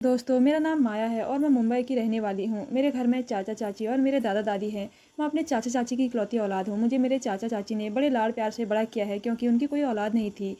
दोस्तों, मेरा नाम माया है और मैं मुंबई की रहने वाली हूँ। मेरे घर में चाचा-चाची और मेरे दादा-दादी हैं। मैं अपने चाचा-चाची की इकलौती औलाद हूँ। मुझे मेरे चाचा-चाची ने बड़े लाड़-प्यार से बड़ा किया है क्योंकि उनकी कोई औलाद नहीं थी।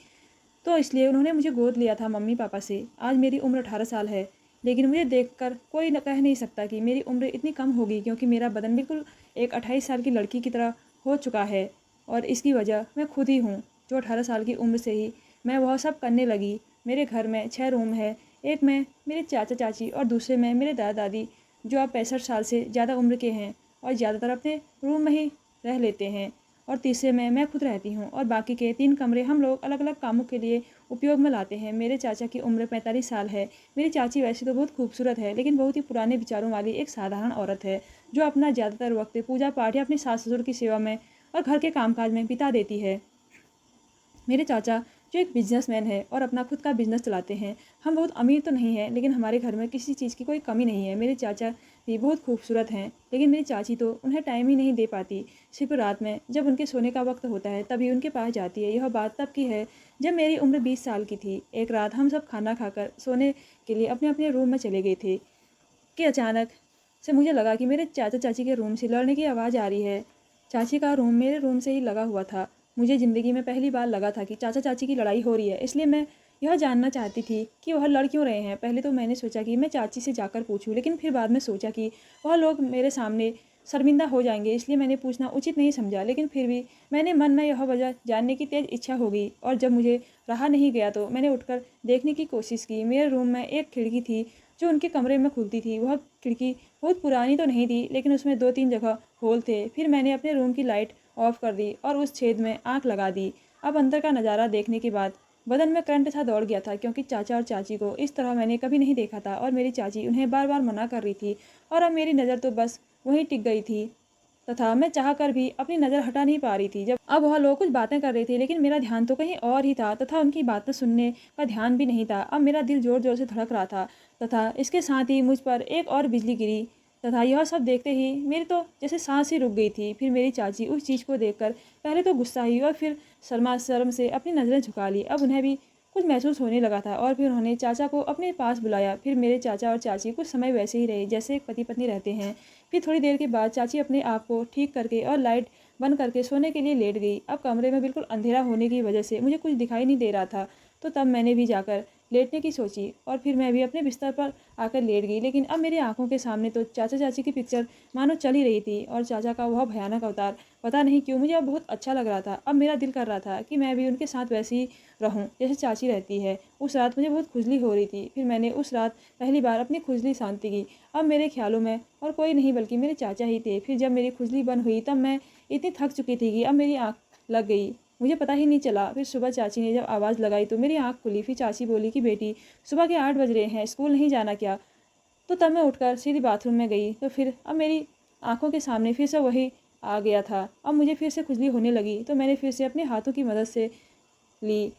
तो इसलिए उन्होंने मुझे गोद लिया था मम्मी-पापा से। आज मेरी उम्र 18 साल है, लेकिन मुझे देखकर कोई न कह नहीं सकता कि मेरी उम्र इतनी कम होगी क्योंकि मेरा बदन बिल्कुल एक 28 साल की लड़की की तरह हो चुका है और इसकी वजह मैं खुद ही हूँ, जो 18 साल की उम्र से ही मैं वह सब करने लगी। मेरे घर में 6 रूम है, एक में मेरे चाचा-चाची और दूसरे में मेरे दादा-दादी, जो अब 65 साल से ज़्यादा उम्र के हैं और ज़्यादातर अपने रूम में ही रह लेते हैं। और तीसरे में मैं खुद रहती हूँ और बाकी के 3 कमरे हम लोग अलग-अलग कामों के लिए उपयोग में लाते हैं। मेरे चाचा की उम्र 45 साल है। मेरी चाची वैसे तो बहुत खूबसूरत है, लेकिन बहुत ही पुराने विचारों वाली एक साधारण औरत है, जो अपना ज़्यादातर वक़्त पूजा-पाठ या अपने सास-ससुर की सेवा में और घर के कामकाज में बिता देती है। मेरे चाचा जो एक बिजनेसमैन है और अपना खुद का बिजनेस चलाते हैं। हम बहुत अमीर तो नहीं हैं, लेकिन हमारे घर में किसी चीज़ की कोई कमी नहीं है। मेरे चाचा भी बहुत खूबसूरत हैं, लेकिन मेरी चाची तो उन्हें टाइम ही नहीं दे पाती। सिर्फ रात में जब उनके सोने का वक्त होता है तभी उनके पास जाती है। यह बात तब की है जब मेरी उम्र 20 साल की थी। एक रात हम सब खाना खाकर सोने के लिए अपने अपने रूम में चले गए थे कि अचानक से मुझे लगा कि मेरे चाचा चाची के रूम से लड़ने की आवाज़ आ रही है। चाची का रूम मेरे रूम से ही लगा हुआ था। मुझे ज़िंदगी में पहली बार लगा था कि चाचा चाची की लड़ाई हो रही है, इसलिए मैं यह जानना चाहती थी कि वह लड़ क्यों रहे हैं। पहले तो मैंने सोचा कि मैं चाची से जाकर पूछूं, लेकिन फिर बाद में सोचा कि वह लोग मेरे सामने शर्मिंदा हो जाएंगे, इसलिए मैंने पूछना उचित नहीं समझा। लेकिन फिर भी मैंने मन में यह वजह जानने की तेज़ इच्छा हो गई और जब मुझे रहा नहीं गया तो मैंने उठकर देखने की कोशिश की। मेरे रूम में एक खिड़की थी जो उनके कमरे में खुलती थी। वह खिड़की बहुत पुरानी तो नहीं थी, लेकिन उसमें 2-3 जगह होल थे। फिर मैंने अपने रूम की लाइट ऑफ कर दी और उस छेद में आंख लगा दी। अब अंदर का नज़ारा देखने के बाद बदन में करंट सा दौड़ गया था, क्योंकि चाचा और चाची को इस तरह मैंने कभी नहीं देखा था और मेरी चाची उन्हें बार बार मना कर रही थी और अब मेरी नज़र तो बस वहीं टिक गई थी तथा मैं चाह कर भी अपनी नज़र हटा नहीं पा रही थी। जब अब वह लोग कुछ बातें कर रहे थे, लेकिन मेरा ध्यान तो कहीं और ही था तथा उनकी बातें सुनने का ध्यान भी नहीं था। अब मेरा दिल ज़ोर ज़ोर से धड़क रहा था तथा इसके साथ ही मुझ पर एक और बिजली गिरी तथा यह सब देखते ही मेरी तो जैसे सांस ही रुक गई थी। फिर मेरी चाची उस चीज़ को देखकर पहले तो गुस्सा हुई और फिर शर्म से अपनी नज़रें झुका ली। अब उन्हें भी कुछ महसूस होने लगा था और फिर उन्होंने चाचा को अपने पास बुलाया। फिर मेरे चाचा और चाची कुछ समय वैसे ही रहे जैसे एक पति पत्नी रहते हैं। फिर थोड़ी देर के बाद चाची अपने आप को ठीक करके और लाइट बंद करके सोने के लिए लेट गई। अब कमरे में बिल्कुल अंधेरा होने की वजह से मुझे कुछ दिखाई नहीं दे रहा था, तो तब मैंने भी जाकर लेटने की सोची और फिर मैं भी अपने बिस्तर पर आकर लेट गई। लेकिन अब मेरी आंखों के सामने तो चाचा चाची की पिक्चर मानो चल ही रही थी और चाचा का वह भयानक अवतार पता नहीं क्यों मुझे अब बहुत अच्छा लग रहा था। अब मेरा दिल कर रहा था कि मैं भी उनके साथ वैसे ही रहूं जैसे चाची रहती है। उस रात मुझे बहुत खुजली हो रही थी। फिर मैंने उस रात पहली बार अपनी खुजली शांति की। अब मेरे ख्यालों में और कोई नहीं बल्कि मेरे चाचा ही थे। फिर जब मेरी खुजली बंद हुई तब मैं इतनी थक चुकी थी कि अब मेरी आँख लग गई, मुझे पता ही नहीं चला। फिर सुबह चाची ने जब आवाज़ लगाई तो मेरी आँख खुली। फिर चाची बोली कि बेटी, सुबह के 8 बज रहे हैं, स्कूल नहीं जाना क्या? तो तब मैं उठकर सीधी बाथरूम में गई तो फिर अब मेरी आंखों के सामने फिर से वही आ गया था। अब मुझे फिर से खुजली होने लगी तो मैंने फिर से अपने हाथों की मदद से ली।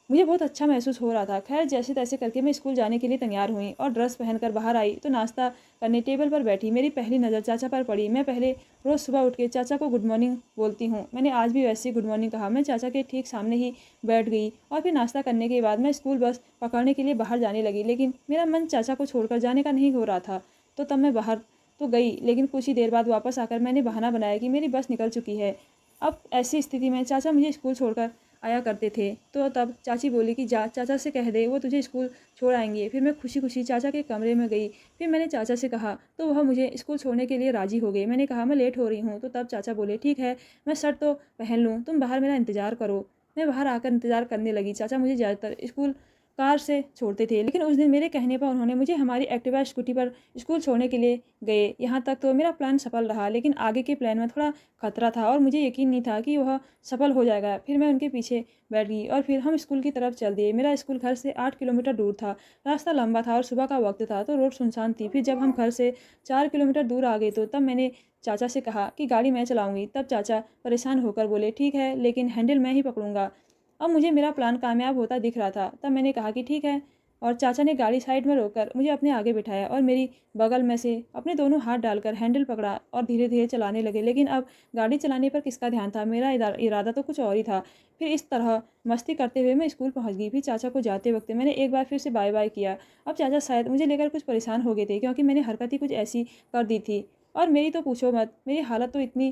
मुझे बहुत अच्छा महसूस हो रहा था। खैर, जैसे तैसे करके मैं स्कूल जाने के लिए तैयार हुई और ड्रेस पहनकर बाहर आई तो नाश्ता करने टेबल पर बैठी। मेरी पहली नज़र चाचा पर पड़ी। मैं पहले रोज़ सुबह उठ के चाचा को गुड मॉर्निंग बोलती हूँ। मैंने आज भी वैसे ही गुड मॉर्निंग कहा। मैं चाचा के ठीक सामने ही बैठ गई और फिर नाश्ता करने के बाद मैं स्कूल बस पकड़ने के लिए बाहर जाने लगी, लेकिन मेरा मन चाचा को छोड़कर जाने का नहीं हो रहा था। तो तब मैं बाहर तो गई, लेकिन कुछ ही देर बाद वापस आकर मैंने बहाना बनाया कि मेरी बस निकल चुकी है। अब ऐसी स्थिति में चाचा मुझे स्कूल छोड़कर आया करते थे, तो तब चाची बोली कि जा चाचा से कह दे, वो तुझे स्कूल छोड़ आएंगे। फिर मैं खुशी खुशी चाचा के कमरे में गई। फिर मैंने चाचा से कहा तो वह मुझे स्कूल छोड़ने के लिए राजी हो गए। मैंने कहा मैं लेट हो रही हूँ, तो तब चाचा बोले ठीक है, मैं शर्ट तो पहन लूँ, तुम बाहर मेरा इंतज़ार करो। मैं बाहर आकर इंतज़ार करने लगी। चाचा मुझे ज़्यादातर स्कूल कार से छोड़ते थे, लेकिन उस दिन मेरे कहने पर उन्होंने मुझे हमारी एक्टिवा स्कूटी पर स्कूल छोड़ने के लिए गए। यहाँ तक तो मेरा प्लान सफल रहा, लेकिन आगे के प्लान में थोड़ा खतरा था और मुझे यकीन नहीं था कि वह सफल हो जाएगा। फिर मैं उनके पीछे बैठ गई और फिर हम स्कूल की तरफ चल दिए। मेरा स्कूल घर से 8 किलोमीटर दूर था। रास्ता लंबा था और सुबह का वक्त था तो रोड सुनसान थी। फिर जब हम घर से 4 किलोमीटर दूर आ गए तो तब मैंने चाचा से कहा कि गाड़ी मैं चलाऊंगी। तब चाचा परेशान होकर बोले ठीक है, लेकिन हैंडल मैं ही पकड़ूंगा। अब मुझे मेरा प्लान कामयाब होता दिख रहा था। तब मैंने कहा कि ठीक है, और चाचा ने गाड़ी साइड में रोककर मुझे अपने आगे बिठाया और मेरी बगल में से अपने दोनों हाथ डालकर हैंडल पकड़ा और धीरे धीरे चलाने लगे। लेकिन अब गाड़ी चलाने पर किसका ध्यान था, मेरा इरादा तो कुछ और ही था। फिर इस तरह मस्ती करते हुए मैं स्कूल पहुंच गई। फिर चाचा को जाते वक्त मैंने एक बार फिर से बाय बाय किया। अब चाचा शायद मुझे लेकर कुछ परेशान हो गए थे, क्योंकि मैंने हरकत ही कुछ ऐसी कर दी थी। और मेरी तो पूछो मत, मेरी हालत तो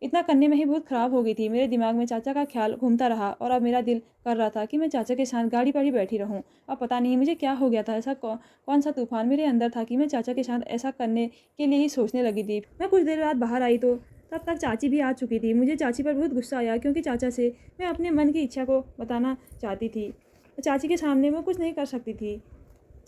इतना करने में ही बहुत ख़राब हो गई थी। मेरे दिमाग में चाचा का ख्याल घूमता रहा और अब मेरा दिल कर रहा था कि मैं चाचा के साथ गाड़ी पर ही बैठी रहूं। अब पता नहीं मुझे क्या हो गया था, ऐसा कौन सा तूफान मेरे अंदर था कि मैं चाचा के साथ ऐसा करने के लिए ही सोचने लगी थी। मैं कुछ देर बाद बाहर आई तो तब तक चाची भी आ चुकी थी। मुझे चाची पर बहुत गुस्सा आया, क्योंकि चाचा से मैं अपने मन की इच्छा को बताना चाहती थी। चाची के सामने मैं कुछ नहीं कर सकती थी।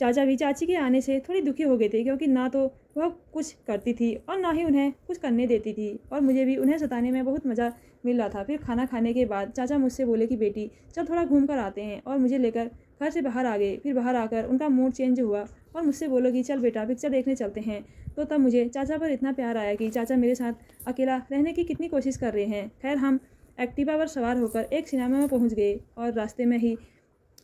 चाचा भी चाची के आने से थोड़ी दुखी हो गए थे, क्योंकि ना तो वह कुछ करती थी और ना ही उन्हें कुछ करने देती थी, और मुझे भी उन्हें सताने में बहुत मज़ा मिल रहा था। फिर खाना खाने के बाद चाचा मुझसे बोले कि बेटी चल थोड़ा घूम कर आते हैं, और मुझे लेकर घर से बाहर आ गए। फिर बाहर आकर उनका मूड चेंज हुआ और मुझसे बोलो कि चल बेटा पिक्चर देखने चलते हैं। तो तब मुझे चाचा पर इतना प्यार आया कि चाचा मेरे साथ अकेला रहने की कितनी कोशिश कर रहे हैं। खैर हम एक्टिवा पर सवार होकर एक सिनेमा में पहुँच गए और रास्ते में ही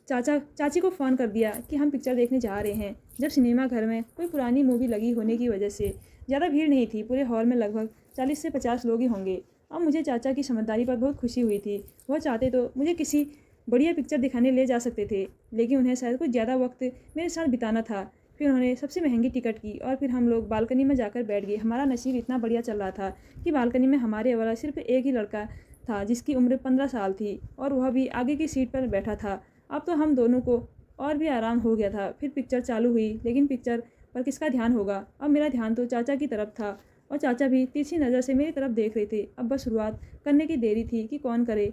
चाची को फ़ोन कर दिया कि हम पिक्चर देखने जा रहे हैं। जब सिनेमा घर में कोई पुरानी मूवी लगी होने की वजह से ज़्यादा भीड़ नहीं थी। पूरे हॉल में लगभग 40 से 50 लोग ही होंगे। अब मुझे चाचा की समझदारी पर बहुत खुशी हुई थी। वह चाहते तो मुझे किसी बढ़िया पिक्चर दिखाने ले जा सकते थे, लेकिन उन्हें शायद कुछ ज़्यादा वक्त मेरे साथ बिताना था। फिर उन्होंने सबसे महंगी टिकट की और फिर हम लोग बालकनी में जाकर बैठ गए। हमारा नसीब इतना बढ़िया चल रहा था कि बालकनी में हमारे वाला सिर्फ एक ही लड़का था, जिसकी उम्र 15 साल थी, और वह भी आगे की सीट पर बैठा था। अब तो हम दोनों को और भी आराम हो गया था। फिर पिक्चर चालू हुई, लेकिन पिक्चर पर किसका ध्यान होगा। अब मेरा ध्यान तो चाचा की तरफ था, और चाचा भी तिरछी नज़र से मेरी तरफ देख रहे थे। अब बस शुरुआत करने की देरी थी कि कौन करे।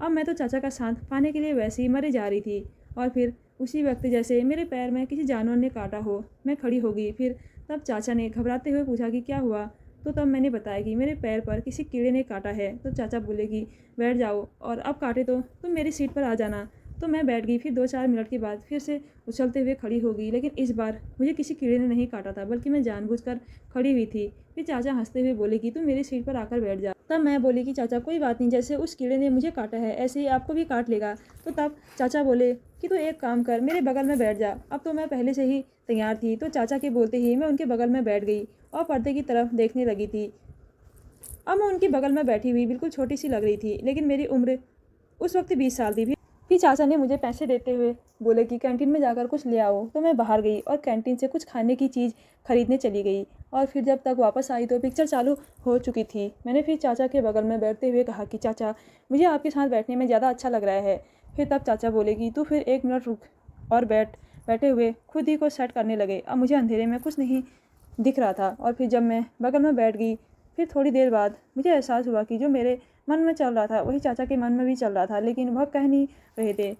अब मैं तो चाचा का साथ पाने के लिए वैसे ही मरे जा रही थी। और फिर उसी वक्त जैसे मेरे पैर में किसी जानवर ने काटा हो, मैं खड़ी हो गई। फिर तब चाचा ने घबराते हुए पूछा कि क्या हुआ। तो तब मैंने बताया कि मेरे पैर पर किसी कीड़े ने काटा है। तो चाचा बोले कि बैठ जाओ, और अब काटे तो तुम मेरी सीट पर आ जाना। तो मैं बैठ गई। फिर 2-4 मिनट के बाद फिर से उछलते हुए खड़ी हो गई, लेकिन इस बार मुझे किसी कीड़े ने नहीं काटा था, बल्कि मैं जानबूझकर खड़ी हुई थी। फिर चाचा हंसते हुए बोले कि तुम मेरी सीट पर आकर बैठ जा। तब मैं बोली कि चाचा कोई बात नहीं, जैसे उस कीड़े ने मुझे काटा है ऐसे ही आपको भी काट लेगा। तो तब चाचा बोले कि तू एक काम कर, मेरे बगल में बैठ जा। अब तो मैं पहले से ही तैयार थी, तो चाचा के बोलते ही मैं उनके बगल में बैठ गई और पर्दे की तरफ देखने लगी थी। अब मैं उनकी बगल में बैठी हुई बिल्कुल छोटी सी लग रही थी, लेकिन मेरी उम्र उस वक्त 20 साल थी। फिर चाचा ने मुझे पैसे देते हुए बोले कि कैंटीन में जाकर कुछ ले आओ। तो मैं बाहर गई और कैंटीन से कुछ खाने की चीज़ खरीदने चली गई। और फिर जब तक वापस आई तो पिक्चर चालू हो चुकी थी। मैंने फिर चाचा के बगल में बैठते हुए कहा कि चाचा मुझे आपके साथ बैठने में ज़्यादा अच्छा लग रहा है। फिर तब चाचा बोले कि तू फिर 1 मिनट रुक, और बैठे हुए खुद ही को सेट करने लगे। अब मुझे अंधेरे में कुछ नहीं दिख रहा था। और फिर जब मैं बगल में बैठ गई, फिर थोड़ी देर बाद मुझे एहसास हुआ कि जो मेरे मन में चल रहा था वही चाचा के मन में भी चल रहा था, लेकिन वह कह नहीं रहे थे।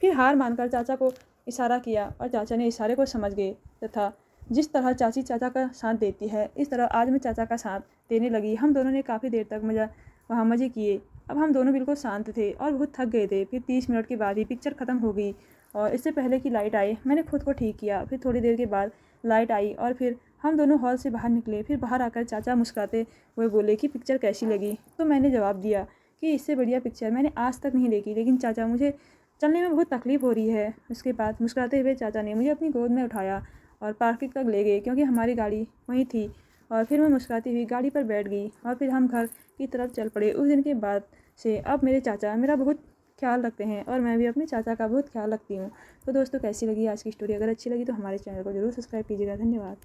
फिर हार मानकर चाचा को इशारा किया और चाचा ने इशारे को समझ गए, तथा जिस तरह चाची चाचा का साथ देती है, इस तरह आज मैं चाचा का साथ देने लगी। हम दोनों ने काफ़ी देर तक वहाँ मज़े किए। अब हम दोनों बिल्कुल शांत थे और बहुत थक गए थे। फिर 30 मिनट के बाद ही पिक्चर ख़त्म हो गई, और इससे पहले कि लाइट आई मैंने खुद को ठीक किया। फिर थोड़ी देर के बाद लाइट आई और फिर हम दोनों हॉल से बाहर निकले। फिर बाहर आकर चाचा मुस्कुराते हुए बोले कि पिक्चर कैसी लगी। तो मैंने जवाब दिया कि इससे बढ़िया पिक्चर मैंने आज तक नहीं देखी, लेकिन चाचा मुझे चलने में बहुत तकलीफ़ हो रही है। उसके बाद मुस्कुराते हुए चाचा ने मुझे अपनी गोद में उठाया और पार्किंग तक ले गए, क्योंकि हमारी गाड़ी वहीं थी। और फिर मैं मुस्कुराती हुई गाड़ी पर बैठ गई और फिर हम घर की तरफ चल पड़े। उस दिन के बाद से अब मेरे चाचा मेरा बहुत ख्याल रखते हैं, और मैं भी अपने चाचा का बहुत ख्याल रखती हूँ। तो दोस्तों कैसी लगी आज की स्टोरी? अगर अच्छी लगी तो हमारे चैनल को जरूर सब्सक्राइब कीजिएगा। धन्यवाद।